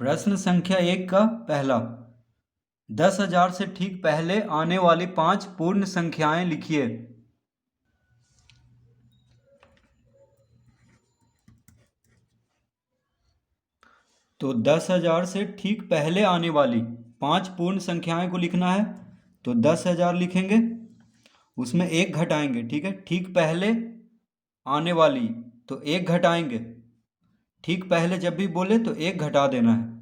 प्रश्न संख्या 1 का पहला, 10,000 से ठीक पहले आने वाली 5 पूर्ण संख्याएं लिखिए। तो 10,000 से ठीक पहले आने वाली 5 पूर्ण संख्याएं को लिखना है। तो 10,000 लिखेंगे, उसमें एक घटाएंगे। ठीक है, ठीक पहले आने वाली तो एक घटाएंगे। ठीक पहले जब भी बोले तो एक घटा देना है।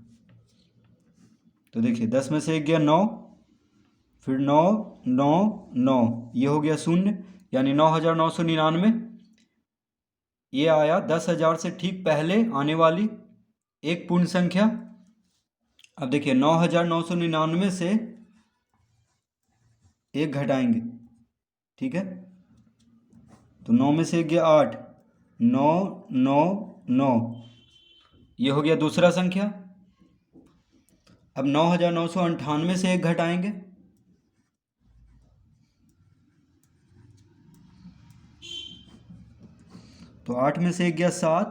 तो देखिए 10 में से एक गया 9, फिर 9 9 9, ये हो गया 0, यानी 9,999। ये आया 10,000 से ठीक पहले आने वाली एक पूर्ण संख्या। अब देखिए 9,999 से एक घटाएंगे। ठीक है, तो 9 में से एक गया 8, 9 9 9, ये हो गया दूसरा संख्या। अब 9,998 से एक घटाएंगे। तो 8 में से एक गया 7,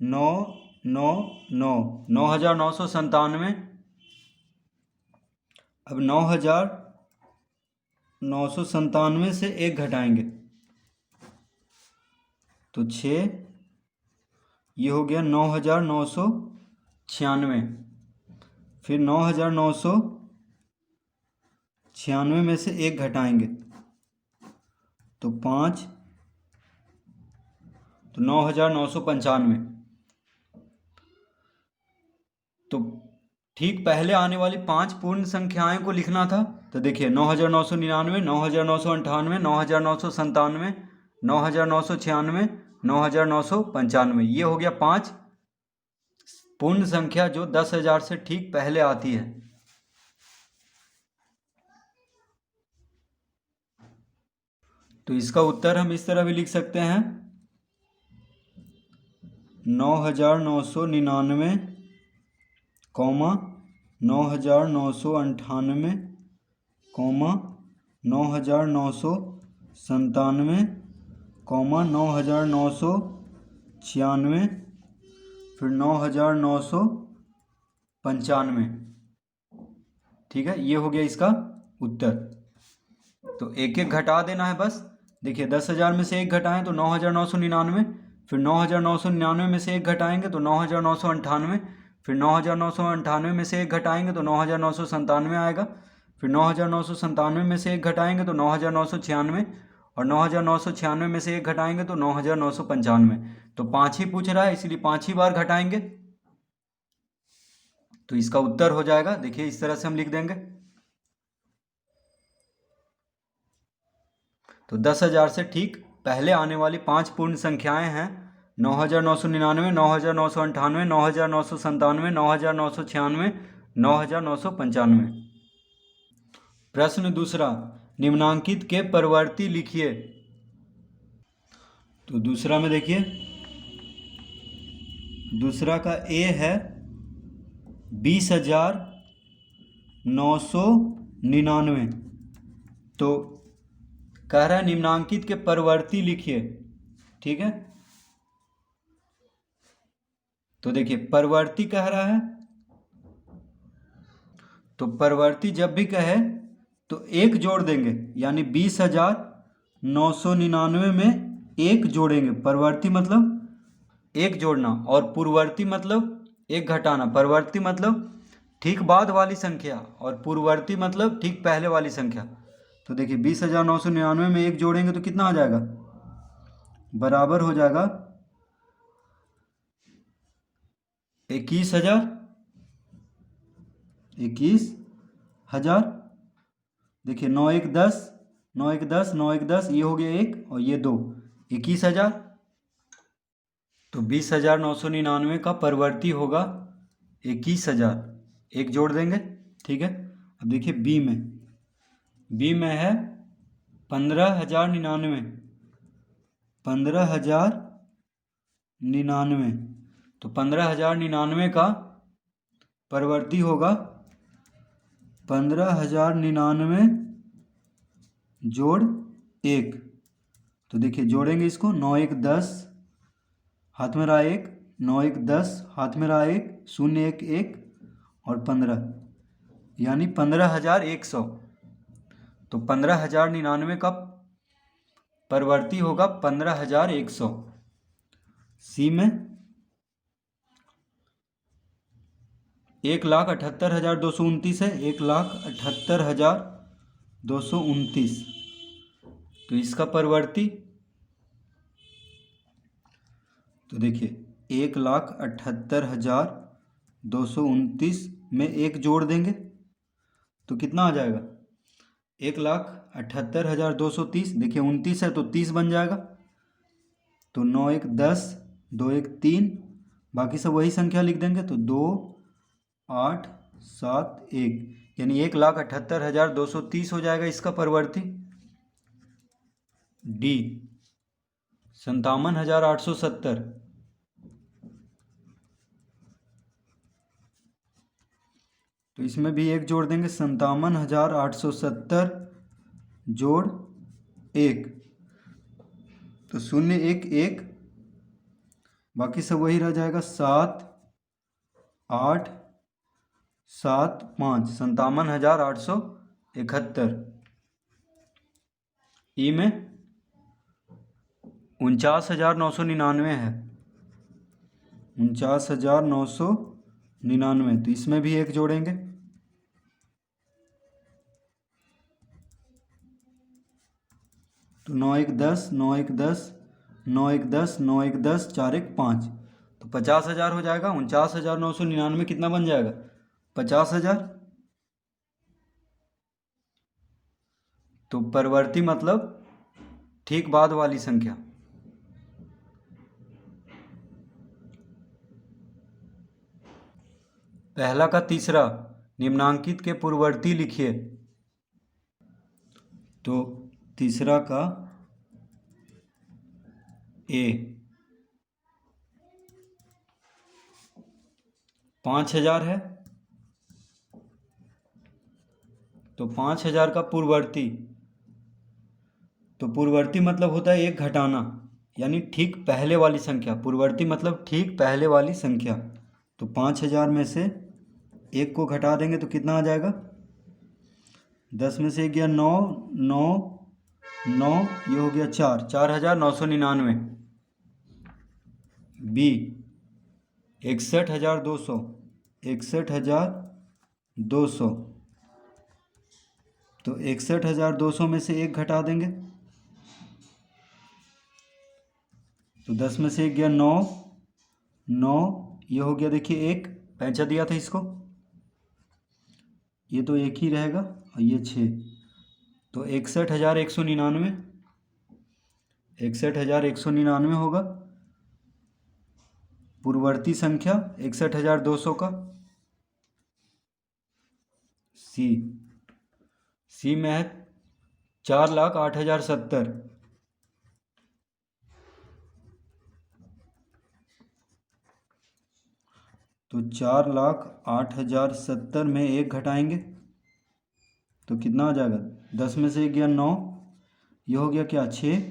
9 9 9, 9,997। अब 9,997 से एक घटाएंगे तो 6, ये हो गया 9,996। फिर 9,996 में से एक घटाएंगे तो 5, तो 9,995। तो ठीक पहले आने वाली 5 पूर्ण संख्याएं को लिखना था। तो देखिए 9,999, 9,998, 9,997, 9,996, 9,995, ये हो गया 5 पूर्ण संख्या जो 10,000 से ठीक पहले आती है। तो इसका उत्तर हम इस तरह भी लिख सकते हैं, 9,999, 9,998, 9,997, 9,996, फिर 9,995। ठीक है, ये हो गया इसका उत्तर। तो एक एक घटा देना है बस। देखिए 10,000 में से एक घटाएं तो 9,999, फिर 9,999 में से एक घटाएंगे तो 9,998, फिर 9,998 में से एक घटाएंगे तो 9,997 आएगा, फिर 9,997 में से एक घटाएंगे तो 9,996, और 9,996 में से एक घटाएंगे तो 9,995। तो 5 ही पूछ रहा है, इसीलिए 5 ही बार घटाएंगे। तो इसका उत्तर हो जाएगा, देखिए इस तरह से हम लिख देंगे। तो 10,000 से ठीक पहले आने वाली 5 पूर्ण संख्याएं हैं 9,999, 9,998, 9,997, 9,996, 9,995। प्रश्न दूसरा, निम्नांकित के परवर्ती लिखिए। तो दूसरा में देखिए, दूसरा का ए है 20,999। तो कह रहा है निम्नांकित के परवर्ती लिखिए। ठीक है, तो देखिए परवर्ती कह रहा है, तो परवर्ती जब भी कहे तो एक जोड़ देंगे, यानी 20,999 में एक जोड़ेंगे। परवर्ती मतलब एक जोड़ना, और पूर्ववर्ती मतलब एक घटाना। परवर्ती मतलब ठीक बाद वाली संख्या, और पूर्ववर्ती मतलब ठीक पहले वाली संख्या। तो देखिए 20,999 में एक जोड़ेंगे तो कितना आ जाएगा, बराबर हो जाएगा 21,000। 21,000। देखिए 9 1 10, 9 1 10, 9 1 10, ये हो गया एक और ये दो, 21,000। तो 20,999 का परवर्ती होगा 21,000, एक जोड़ देंगे। ठीक है, अब देखिए बी में है 15,099, 15,099। तो 15,099 का परवर्ती होगा 15,099 जोड़ एक। तो देखिए जोड़ेंगे इसको, 9 1 10, हाथ में रहा एक, 9 1 10, हाथ में रहा 1, 0 1 1 और 15, यानी 15,100। तो 15,099 का परवर्ती होगा 15,100। सी में 1,78,229 है, 1,78,229। तो इसका परवर्ती, तो देखिए 1,78,229 में एक जोड़ देंगे तो कितना आ जाएगा? 1,78,230। देखिए 29 है तो 30 बन जाएगा। तो 9 1 10, 2 1 3, बाकी सब वही संख्या लिख देंगे तो 2 8 7 1, यानी 1,78,230 हो जाएगा इसका परवर्ती। डी 57,870। तो इसमें भी एक जोड़ देंगे, 57,870 जोड़ 1, तो 0 1 1, बाकी सब वही रह जाएगा, 7 8 7 5, 57,871। ई में 49,999 है, 49,999। तो इसमें भी एक जोड़ेंगे, तो 9 1 10, 9 1 10, 9 1 10, 9 1 10, 4 1 5, तो 50,000 हो जाएगा। 49,999 कितना बन जाएगा? 50,000। तो परवर्ती मतलब ठीक बाद वाली संख्या। पहला का तीसरा निम्नांकित के पूर्ववर्ती लिखिए। तो तीसरा का ए 5,000 है, तो 5,000 का पूर्ववर्ती, तो पूर्ववर्ती मतलब होता है एक घटाना, यानी ठीक पहले वाली संख्या। पूर्ववर्ती मतलब ठीक पहले वाली संख्या। तो 5,000 में से एक को घटा देंगे तो कितना आ जाएगा? 10 में से एक गया 9, 9 9, ये हो गया 4, 4,999। बी 61,200, 61,200। तो 61,200 में से एक घटा देंगे तो 10 में से एक गया 9, 9, ये हो गया, देखिए एक पैंचा दिया था इसको, ये तो एक ही रहेगा, और ये 6, तो 61,199, 61,199 होगा पूर्ववर्ती संख्या 61,200 का। सी सी में है 4,08,070। तो 4,08,070 में एक घटाएंगे तो कितना आ जाएगा? 10 में से एक गया 9, ये हो गया क्या 6,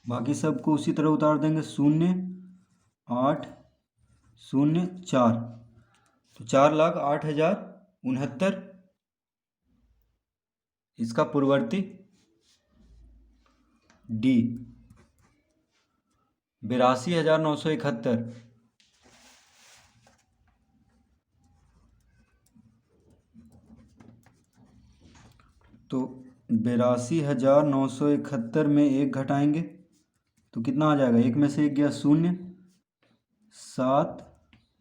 बाकी सबको उसी तरह उतार देंगे, 0 8 0 4, तो 4,08,069 इसका पूर्ववर्ती। डी 82,971। तो 82,971 में एक घटाएंगे तो कितना आ जाएगा? एक में से एक गया 0, 7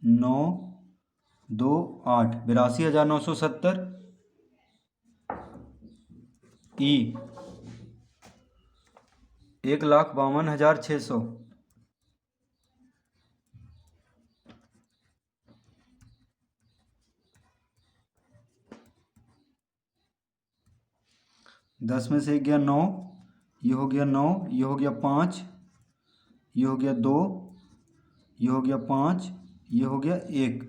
9 2 8, 82,970। ई 1,52,600। दस में से एक गया 9, ये हो गया 9, ये हो गया 5, ये हो गया 2, ये हो गया 5, ये हो गया 1।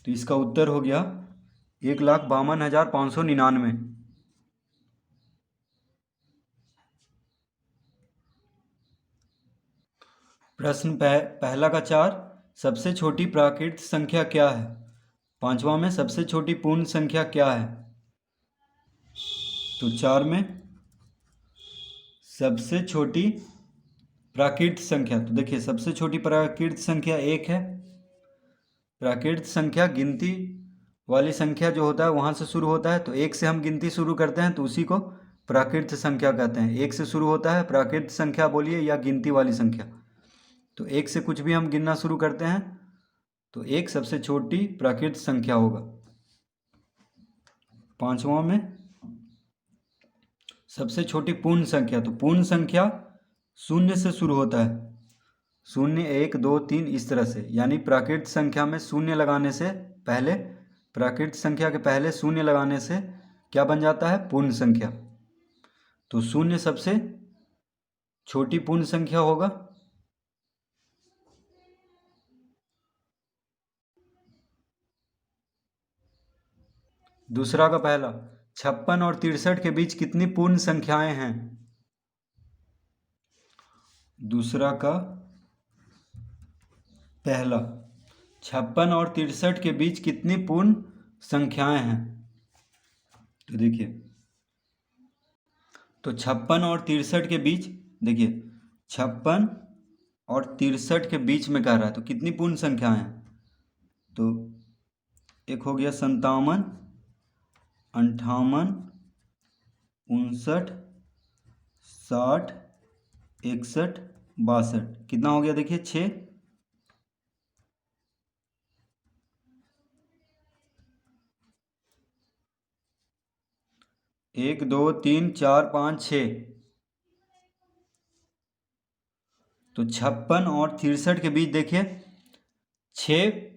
तो इसका उत्तर हो गया 1,52,599। प्रश्न पहला का 4, सबसे छोटी प्राकृत संख्या क्या है? पांचवा में सबसे छोटी पूर्ण संख्या क्या है? तो 4 में सबसे छोटी प्राकृत संख्या, तो देखिए सबसे छोटी प्राकृत संख्या 1 है। प्राकृत संख्या गिनती वाली संख्या जो होता है वहाँ से शुरू होता है, तो 1 से हम गिनती शुरू करते हैं तो उसी को प्राकृत संख्या कहते हैं। 1 से शुरू होता है प्राकृत संख्या बोलिए या गिनती वाली संख्या, तो 1 से कुछ भी हम गिनना शुरू करते हैं तो 1 सबसे छोटी प्राकृत संख्या होगा। पांचवा में सबसे छोटी पूर्ण संख्या, तो पूर्ण संख्या 0 से शुरू होता है, 0 1 2 3 इस तरह से, यानी प्राकृत संख्या में 0 लगाने से पहले, प्राकृत संख्या के पहले 0 लगाने से क्या बन जाता है? पूर्ण संख्या। तो 0 सबसे छोटी पूर्ण संख्या होगा। दूसरा का पहला, 56 और 63 के बीच कितनी पूर्ण संख्याएं हैं? दूसरा का पहला, 56 और 63 के बीच कितनी पूर्ण संख्याएं हैं? तो देखिए, तो 56 और 63 के बीच, देखिए 56 और 63 के बीच में कह रहा है, तो कितनी पूर्ण संख्याएं हैं? तो एक हो गया 57, 58, 59, 60, 61, 62, कितना हो गया? देखिए 6। 1 2 3 4 5 6, तो 56 और 63 के बीच देखिए 6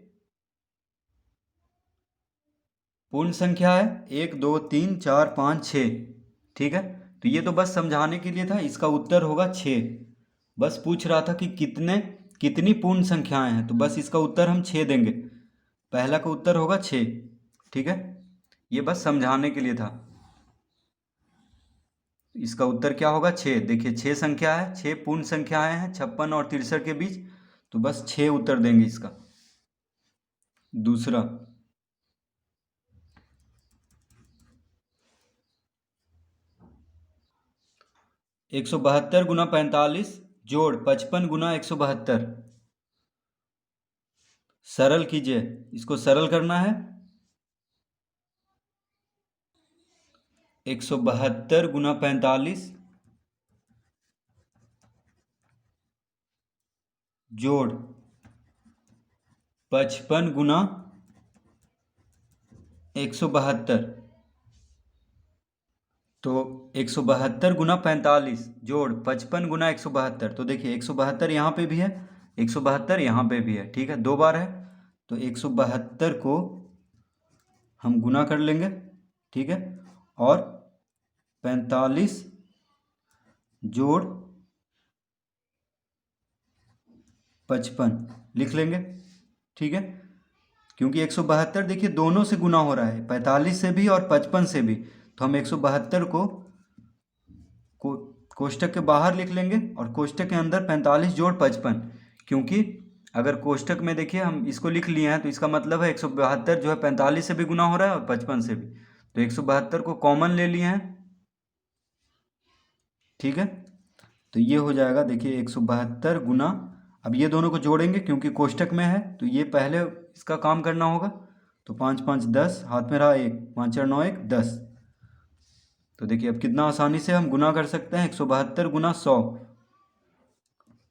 पूर्ण संख्या है, 1 2 3 4 5 6, ठीक है। तो ये तो बस समझाने के लिए था, इसका उत्तर होगा 6। बस पूछ रहा था कि कितनी पूर्ण संख्याएं हैं, तो बस इसका उत्तर हम 6 देंगे। पहला का उत्तर होगा 6, ठीक है। ये बस समझाने के लिए था। इसका उत्तर क्या होगा? 6। देखिए 6 संख्या है, 6 पूर्ण संख्याएं हैं 56 और 63 के बीच, तो बस 6 उत्तर देंगे इसका। दूसरा, 172 गुना 45 जोड़ 55 गुना 172, सरल कीजिए। इसको सरल करना है। 172 गुना 45 जोड़ 55 गुना 172, तो 172 गुना 45 जोड़ 55 गुना 172, तो देखिए 172 यहाँ पे भी है, 172 यहाँ पे भी है, ठीक है, 2 बार है। तो 172 को हम गुना कर लेंगे, ठीक है, और 45 जोड़ 55 लिख लेंगे, ठीक है। क्योंकि 172 देखिए दोनों से गुना हो रहा है, 45 से भी और 55 से भी, तो हम 172 को कोष्टक के बाहर लिख लेंगे और कोष्टक के अंदर 45 जोड़ 55, क्योंकि अगर कोष्टक में देखिए हम इसको लिख लिए हैं तो इसका मतलब है 172 जो है 45 से भी गुना हो रहा है और 55 से भी, तो 172 को कॉमन ले लिए हैं, ठीक है। तो ये हो जाएगा, देखिए 172 गुना, अब ये दोनों को जोड़ेंगे क्योंकि कोष्टक में है, तो ये पहले इसका काम करना होगा। तो 5 5 10, हाथ में रहा 1, 5 4 9 1 10। तो देखिए अब कितना आसानी से हम गुना कर सकते हैं, 172 गुना 100,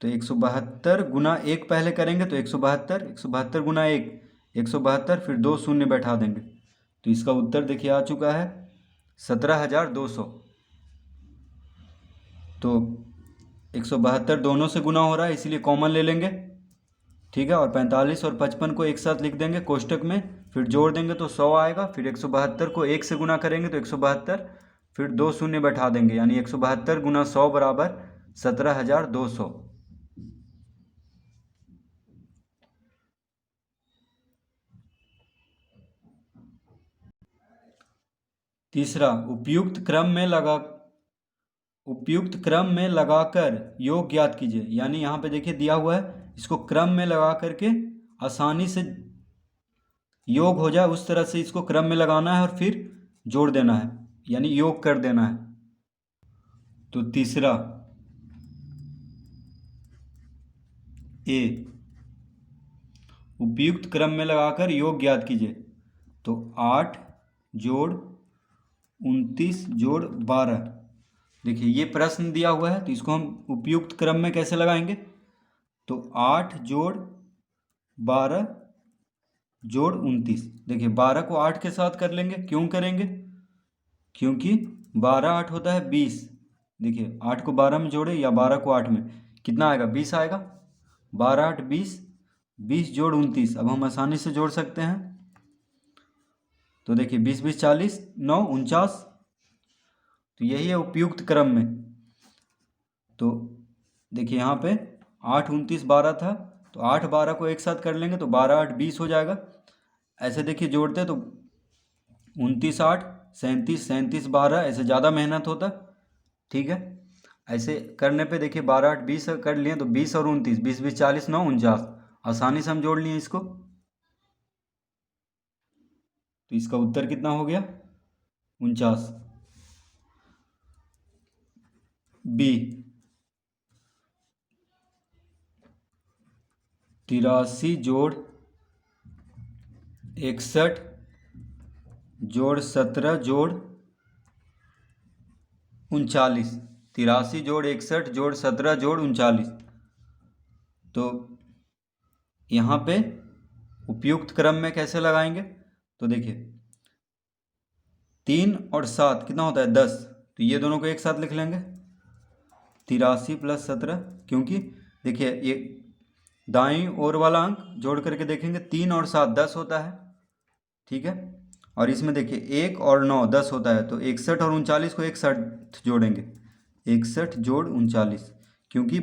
तो 172 गुना 1 पहले करेंगे तो 172, 172 गुना 1 172, फिर 2 शून्य बैठा देंगे, तो इसका उत्तर देखिए आ चुका है 17,200। तो 172 दोनों से गुना हो रहा है इसलिए कॉमन ले लेंगे, ठीक है, और 45 और 55 को एक साथ लिख देंगे कोष्टक में, फिर जोड़ देंगे तो 100 आएगा, फिर 172 को 1 से गुना करेंगे तो 172, फिर 2 शून्य बैठा देंगे, यानी 172 गुना 100 बराबर 17,200। तीसरा, उपयुक्त क्रम में लगा उपयुक्त क्रम में लगाकर योग ज्ञात कीजिए। यानी यहाँ पे देखिए दिया हुआ है, इसको क्रम में लगा करके आसानी से योग हो जाए उस तरह से इसको क्रम में लगाना है और फिर जोड़ देना है, यानी योग कर देना है। तो तीसरा ए, उपयुक्त क्रम में लगाकर योग ज्ञात कीजिए। तो 8 जोड़ 29 जोड़ 12। देखिए ये प्रश्न दिया हुआ है, तो इसको हम उपयुक्त क्रम में कैसे लगाएंगे। तो 8 जोड़ 12 जोड़ 29। देखिए 12 को 8 के साथ कर लेंगे। क्यों करेंगे, क्योंकि 12 8 होता है 20। देखिए 8 को 12 में जोड़े या 12 को 8 में, कितना आएगा, 20 आएगा। 12 8 20, 20 जोड़ 29। अब हम आसानी से जोड़ सकते हैं। तो देखिए 20 20 40, 9 49। तो यही है उपयुक्त क्रम में। तो देखिए यहाँ पे 8 29 12 था, तो 8 12 को एक साथ कर लेंगे तो 12 8 20 हो जाएगा। ऐसे देखिए जोड़ते तो 29 8 37 37 12, ऐसे ज़्यादा मेहनत होता। ठीक है, ऐसे करने पे देखिए 12 8 20 कर लिए तो 20 और 29, 20 20 40, 9 49। आसानी से हम जोड़ लिए इसको। तो इसका उत्तर कितना हो गया, 49। बी, 83 जोड़ 61 जोड़ 17 जोड़ 39। 83 जोड़ 61 जोड़ 17 जोड़ 39। तो यहाँ पे उपयुक्त क्रम में कैसे लगाएंगे। तो देखिए 3 और 7 कितना होता है, 10। तो ये दोनों को एक साथ लिख लेंगे, 83 + 17। क्योंकि देखिए ये दाईं ओर वाला अंक जोड़ करके देखेंगे, 3 और 7 10 होता है। ठीक है, और इसमें देखिए 1 और 9 10 होता है। तो 61 और 39 को एक साथ जोड़ेंगे, 61 जोड़ 39। क्योंकि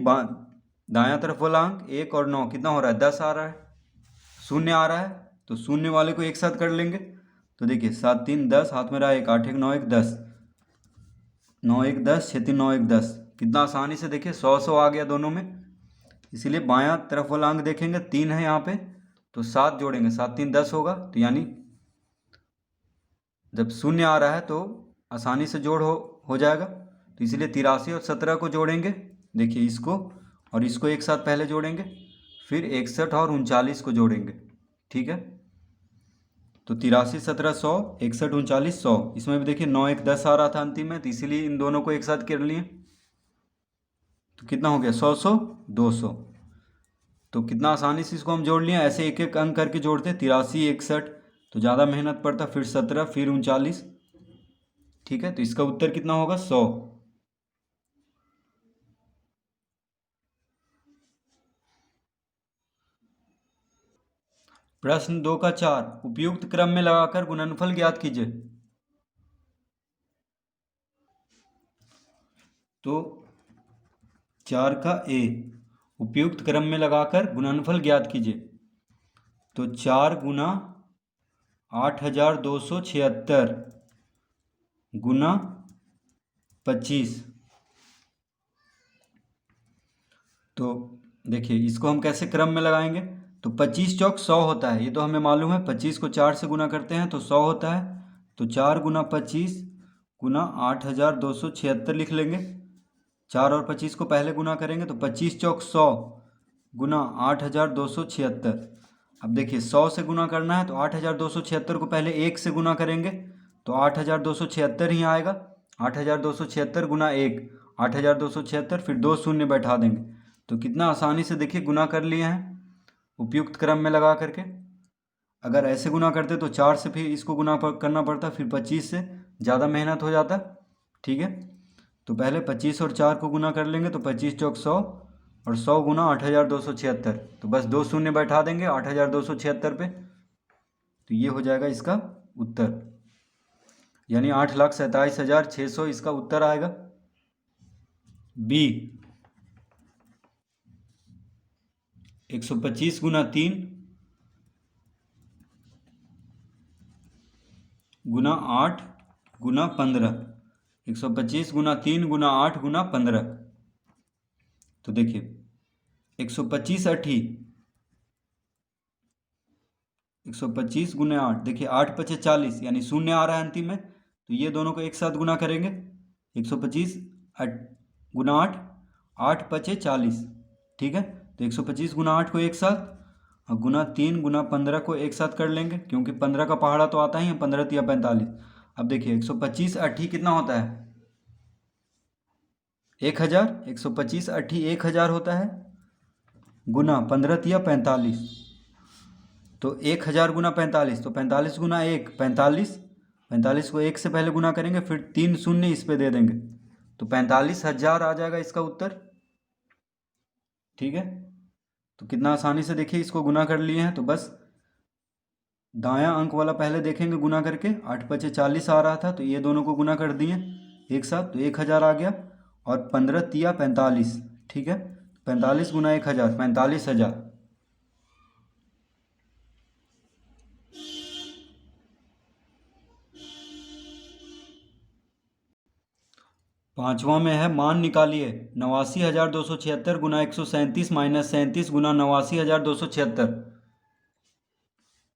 दायां तरफ वाला अंक 1 और 9 कितना हो रहा है, 10 आ रहा है, शून्य आ रहा है। तो शून्य वाले को एक साथ कर लेंगे। तो देखिए 7 3 10, हाथ में रहा 1, 8 1 9 1 10, 9 1 10, 6 3 9 1 10। कितना आसानी से देखिए 100 100 आ गया दोनों में। इसीलिए बायां तरफ वाला अंक देखेंगे 3 है यहाँ पे, तो 7 जोड़ेंगे, 7 3 10 होगा। तो यानी जब शून्य आ रहा है तो आसानी से जोड़ हो जाएगा। तो इसलिए 83 और 17 को जोड़ेंगे। देखिए इसको और इसको एक साथ पहले जोड़ेंगे, फिर 61 और 39 को जोड़ेंगे। ठीक है, तो 83 17 100, 61 39 100। इसमें भी देखिए 9 1 10 आ रहा था अंतिम में, तो इसीलिए इन दोनों को एक साथ कर लिए। तो कितना हो गया, 100 100 200। तो कितना आसानी से इसको हम जोड़ लिए। ऐसे एक एक अंक करके जोड़ते, 83 61 तो ज़्यादा मेहनत पड़ता, फिर 17 फिर 39। ठीक है, तो इसका उत्तर कितना होगा, 100। प्रश्न 2 का 4, उपयुक्त क्रम में लगाकर गुणनफल ज्ञात कीजिए। तो 4 का ए, उपयुक्त क्रम में लगाकर गुणनफल ज्ञात कीजिए। तो 4 गुना 8276 गुना 25। तो देखिए इसको हम कैसे क्रम में लगाएंगे। तो 25 चौक 100 होता है, ये तो हमें मालूम है। 25 को 4 से गुना करते हैं तो 100 होता है। तो 4 गुना 25 गुना 8276 लिख लेंगे। 4 और 25 को पहले गुना करेंगे तो 25 चौक 100 गुना 8276। अब देखिए 100 से गुना करना है तो 8276 को पहले 1 से गुना करेंगे तो 8276 ही आएगा। 8276 गुना 1, 8276, फिर 2 शून्य बैठा देंगे। तो कितना आसानी से देखिए गुना कर लिए हैं उपयुक्त क्रम में लगा करके। अगर ऐसे गुना करते तो 4 से फिर इसको गुना करना पड़ता, फिर 25 से ज़्यादा मेहनत हो जाता। ठीक है, तो पहले 25 और 4 को गुना कर लेंगे तो 25 चौक 100 और 100 गुना 8276। तो बस 2 शून्य बैठा देंगे 8276 पे। तो ये हो जाएगा इसका उत्तर, यानी 8,27,600 इसका उत्तर आएगा। बी, 125 गुना 3 गुना 8 गुना 15। 125 गुना 3 गुना 8 गुना 15। तो देखिए 125 अठी 125 गुना 8, देखिए 8 पचे 40 यानी शून्य आ रहा है अंतिम में, तो ये दोनों को एक साथ गुना करेंगे। 125 गुना 8, 8 पचे 40, ठीक है। तो 125 गुना 8 को एक साथ, और गुना 3 गुना 15 को एक साथ कर लेंगे, क्योंकि 15 का पहाड़ा तो आता ही है, 15 तिया 45। अब देखिए 125 अठी कितना होता है, 1000। 125 अठी 1000 होता है, गुना 15 तिया 45। तो 1000 गुना 45, तो 45 गुना 1 45, 45 को 1 से पहले गुना करेंगे, फिर 3 शून्य इस पे दे देंगे, तो 45,000 आ जाएगा इसका उत्तर, ठीक है। तो कितना आसानी से देखिए इसको गुना कर लिए हैं। तो बस दायां अंक वाला पहले देखेंगे गुना करके, 8 पचे 40 आ रहा था, तो ये दोनों को गुना कर दिए एक साथ, तो 1000 आ गया, और 15 तिया 45, ठीक है। 45 गुना 1000, 45,000। पांचवा में है मान निकालिए 89,276 गुना 137 माइनस 37 गुना 89,276।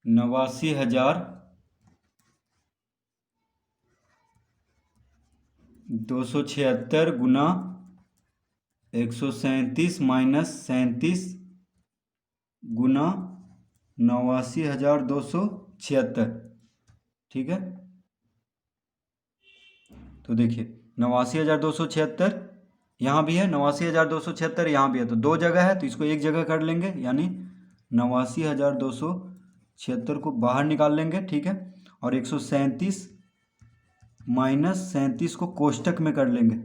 89,276 गुना 137 माइनस 37 गुना 89,276, ठीक है। तो देखिए 89,276 यहाँ भी है, 89,276 यहाँ भी है, तो दो जगह है, तो इसको एक जगह कर लेंगे, यानी 89,276 को बाहर निकाल लेंगे, ठीक है। और 137 माइनस 37 को कोष्टक में कर लेंगे,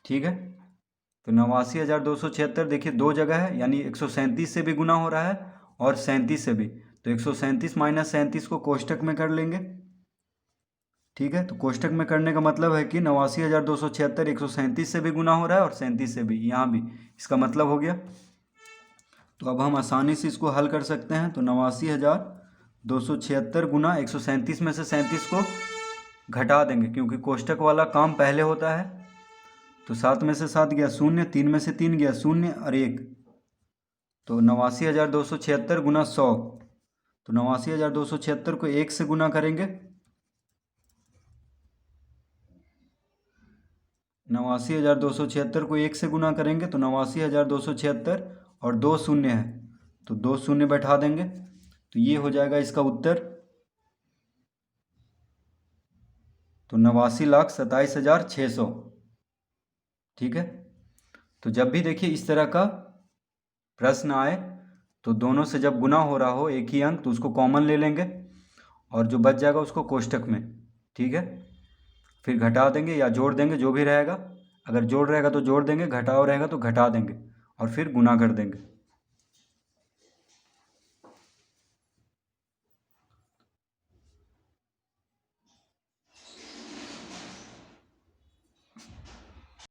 ठीक है। तो 89,276 देखिए दो जगह है, यानी 137 से भी गुना हो रहा है और 37 से भी, तो 137 माइनस 37 को कोष्टक में कर लेंगे, ठीक है। तो कोष्टक में करने का मतलब है कि 89,276 137 से भी गुना हो रहा है और 37 से भी, यहाँ भी इसका मतलब हो गया। तो अब हम आसानी से इसको हल कर सकते हैं। तो 89,276 गुना 137 में से 37 को घटा देंगे, क्योंकि कोष्टक वाला काम पहले होता है। तो 7 में से 7 गया शून्य, 3 में से 3 गया शून्य और 1, तो 89,276 गुना 100। तो 89,276 को 1 से गुना करेंगे, 89,276 को 1 से गुना करेंगे, तो 89,276 और 2 शून्य है, तो 2 शून्य बैठा देंगे, तो ये हो जाएगा इसका उत्तर। तो 89,27,600, ठीक है। तो जब भी देखिए इस तरह का प्रश्न आए, तो दोनों से जब गुना हो रहा हो एक ही अंक, तो उसको कॉमन ले लेंगे, और जो बच जाएगा उसको कोष्टक में, ठीक है। फिर घटा देंगे या जोड़ देंगे, जो भी रहेगा। अगर जोड़ रहेगा तो जोड़ देंगे, घटाव रहेगा तो घटा देंगे, और फिर गुना कर देंगे।